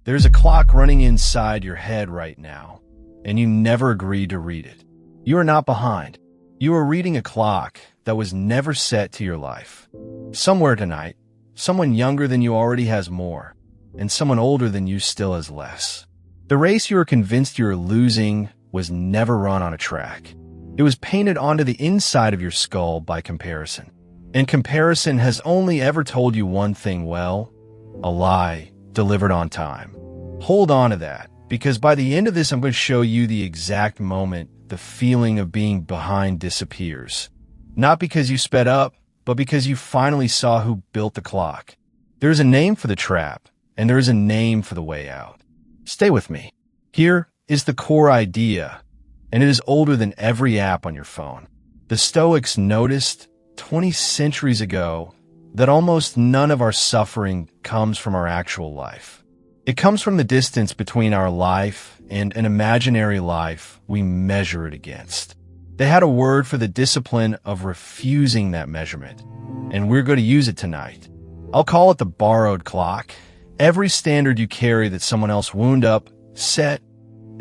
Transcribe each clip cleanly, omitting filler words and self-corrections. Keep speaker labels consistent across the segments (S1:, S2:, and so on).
S1: There's a clock running inside your head right now, and you never agreed to read it. You are not behind. You are reading a clock that was never set to your life. Somewhere tonight, someone younger than you already has more, and someone older than you still has less. The race you are convinced you are losing was never run on a track. It was painted onto the inside of your skull by comparison. And comparison has only ever told you one thing well, a lie delivered on time. Hold on to that, because by the end of this, I'm going to show you the exact moment the feeling of being behind disappears. Not because you sped up, but because you finally saw who built the clock. There's a name for the trap, and there is a name for the way out. Stay with me. Here is the core idea, and it is older than every app on your phone. The Stoics noticed 20 centuries ago that almost none of our suffering comes from our actual life. It comes from the distance between our life and an imaginary life we measure it against. They had a word for the discipline of refusing that measurement, and we're going to use it tonight. I'll call it the borrowed clock. Every standard you carry that someone else wound up, set,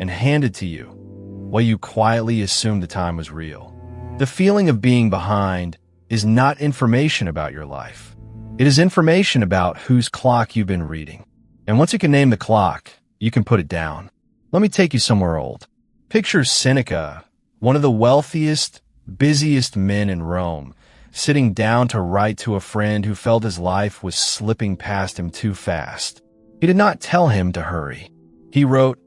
S1: and handed to you, while you quietly assumed the time was real. The feeling of being behind is not information about your life. It is information about whose clock you've been reading. And once you can name the clock, you can put it down. Let me take you somewhere old. Picture Seneca, one of the wealthiest, busiest men in Rome, sitting down to write to a friend who felt his life was slipping past him too fast. He did not tell him to hurry. He wrote,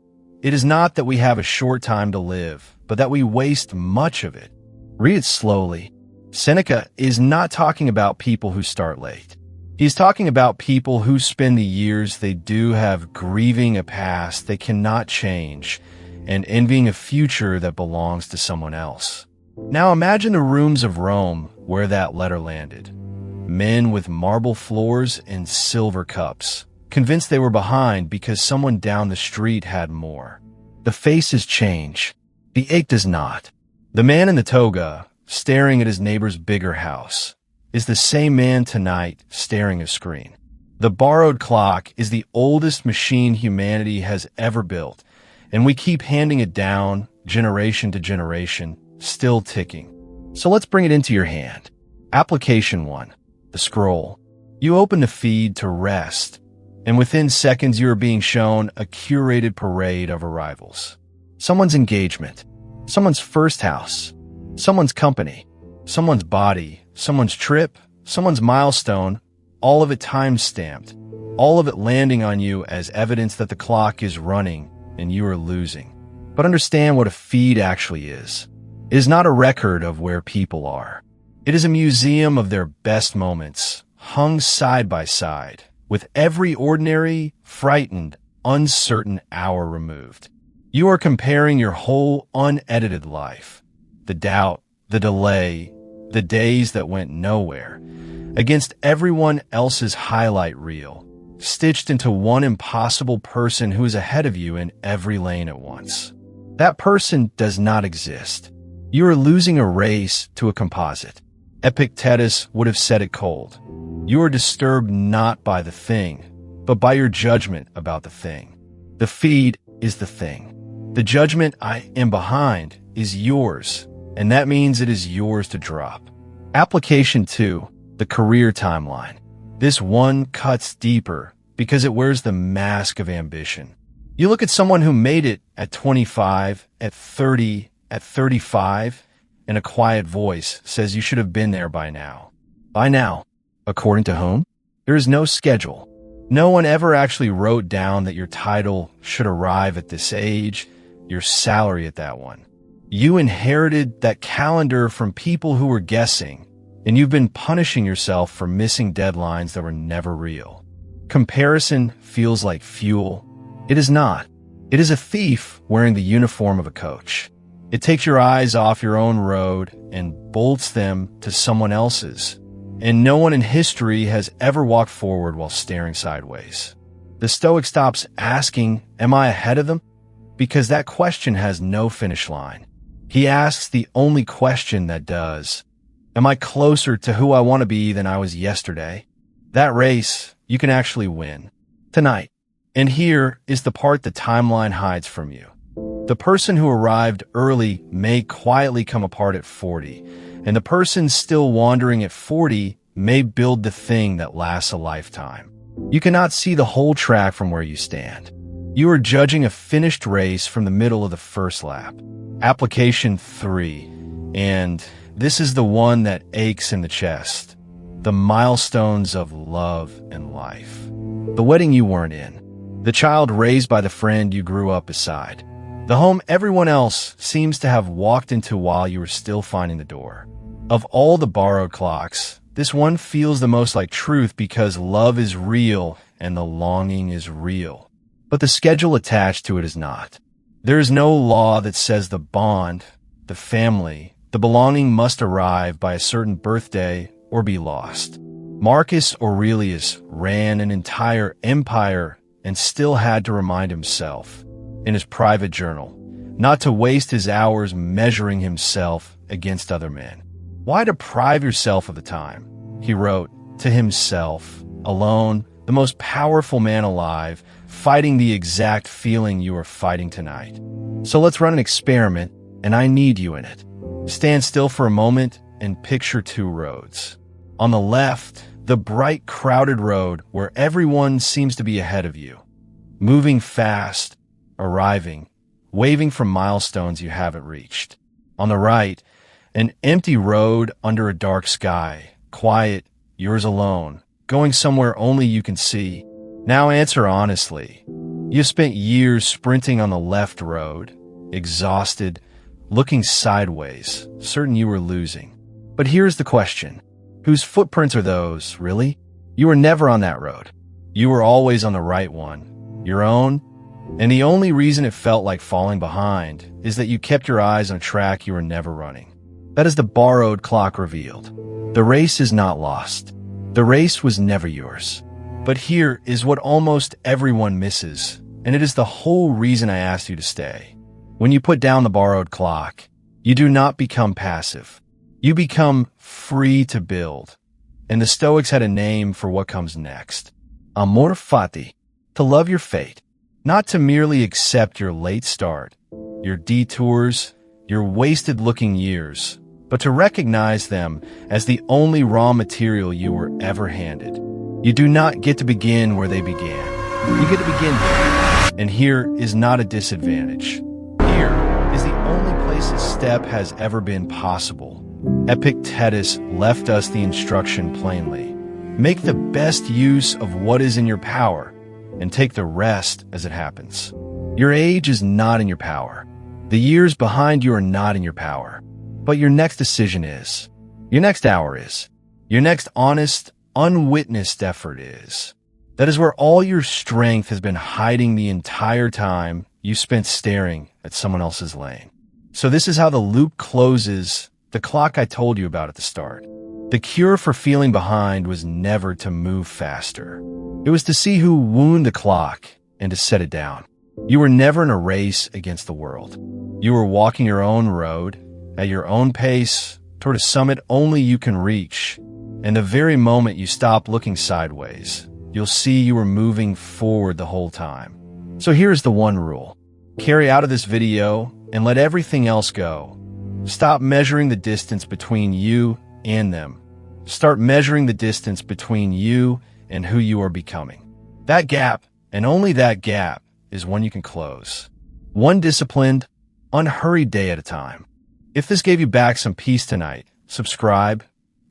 S1: "It is not that we have a short time to live, but that we waste much of it." Read it slowly. Seneca is not talking about people who start late. He's talking about people who spend the years they do have grieving a past they cannot change and envying a future that belongs to someone else. Now imagine the rooms of Rome where that letter landed. Men with marble floors and silver cups, convinced they were behind because someone down the street had more. The faces change. The ache does not. The man in the toga, staring at his neighbor's bigger house, is the same man tonight staring at a screen. The borrowed clock is the oldest machine humanity has ever built, and we keep handing it down, generation to generation, still ticking. So let's bring it into your hand. Application 1, the scroll. You open the feed to rest, and within seconds you are being shown a curated parade of arrivals. Someone's engagement, someone's first house, someone's company, someone's body, someone's trip, someone's milestone, all of it time-stamped, all of it landing on you as evidence that the clock is running and you are losing. But understand what a feed actually is. It is not a record of where people are. It is a museum of their best moments, hung side by side, with every ordinary, frightened, uncertain hour removed. You are comparing your whole unedited life, the doubt, the delay, the days that went nowhere, against everyone else's highlight reel, stitched into one impossible person who is ahead of you in every lane at once. That person does not exist. You are losing a race to a composite. Epictetus would have said it cold. You are disturbed not by the thing, but by your judgment about the thing. The feed is the thing. The judgment I am behind is yours, and that means it is yours to drop. Application 2, the career timeline. This one cuts deeper because it wears the mask of ambition. You look at someone who made it at 25, at 30, at 35, and a quiet voice says you should have been there by now. By now, according to whom? There is no schedule. No one ever actually wrote down that your title should arrive at this age, your salary at that one. You inherited that calendar from people who were guessing, and you've been punishing yourself for missing deadlines that were never real. Comparison feels like fuel. It is not. It is a thief wearing the uniform of a coach. It takes your eyes off your own road and bolts them to someone else's. And no one in history has ever walked forward while staring sideways. The Stoic stops asking, "Am I ahead of them?" Because that question has no finish line. He asks the only question that does. Am I closer to who I want to be than I was yesterday? That race, you can actually win. Tonight, And here is the part the timeline hides from you. The person who arrived early may quietly come apart at 40, and the person still wandering at 40 may build the thing that lasts a lifetime. You cannot see the whole track from where you stand. You are judging a finished race from the middle of the first lap. Application 3, and this is the one that aches in the chest. The milestones of love and life. The wedding you weren't in. The child raised by the friend you grew up beside. The home everyone else seems to have walked into while you were still finding the door. Of all the borrowed clocks, this one feels the most like truth because love is real and the longing is real. But the schedule attached to it is not. There is no law that says the bond, the family, the belonging must arrive by a certain birthday or be lost. Marcus Aurelius ran an entire empire and still had to remind himself, in his private journal, not to waste his hours measuring himself against other men. Why deprive yourself of the time? He wrote to himself, alone, the most powerful man alive, fighting the exact feeling you are fighting tonight. So let's run an experiment, and I need you in it. Stand still for a moment and picture two roads. On the left, the bright, crowded road where everyone seems to be ahead of you, moving fast, arriving, waving from milestones you haven't reached. On the right, an empty road under a dark sky, quiet, yours alone, going somewhere only you can see. Now answer honestly. You spent years sprinting on the left road, exhausted, looking sideways, certain you were losing. But here's the question. Whose footprints are those, really? You were never on that road. You were always on the right one, your own. And the only reason it felt like falling behind is that you kept your eyes on a track you were never running. That is the borrowed clock revealed. The race is not lost. The race was never yours. But here is what almost everyone misses, and it is the whole reason I asked you to stay. When you put down the borrowed clock, you do not become passive. You become free to build. And the Stoics had a name for what comes next. Amor, Fati, to love your fate, not to merely accept your late start, your detours, your wasted-looking years, but to recognize them as the only raw material you were ever handed. You do not get to begin where they began. You get to begin here. And here is not a disadvantage. Here is the only place a step has ever been possible. Epictetus left us the instruction plainly. Make the best use of what is in your power, and take the rest as it happens. Your age is not in your power. The years behind you are not in your power. But your next decision is. Your next hour is. Your next honest, unwitnessed effort is. That is where all your strength has been hiding the entire time you spent staring at someone else's lane. So this is how the loop closes, the clock I told you about at the start. The cure for feeling behind was never to move faster. It was to see who wound the clock and to set it down. You were never in a race against the world. You were walking your own road, at your own pace, toward a summit only you can reach. And the very moment you stop looking sideways, you'll see you were moving forward the whole time. So here's the one rule. Carry out of this video and let everything else go. Stop measuring the distance between you and them. Start measuring the distance between you and who you are becoming. That gap, and only that gap, is one you can close. One disciplined, unhurried day at a time. If this gave you back some peace tonight, subscribe.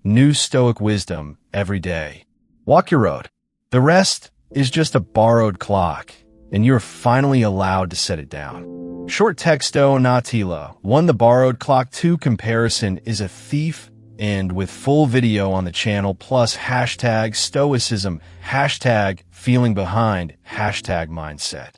S1: New Stoic wisdom every day. Walk your road. The rest is just a borrowed clock, and you're finally allowed to set it down. Short texto natila. 1. The borrowed clock. 2. Comparison is a thief. And with full video on the channel, plus hashtag stoicism, hashtag feelingbehind, hashtag mindset.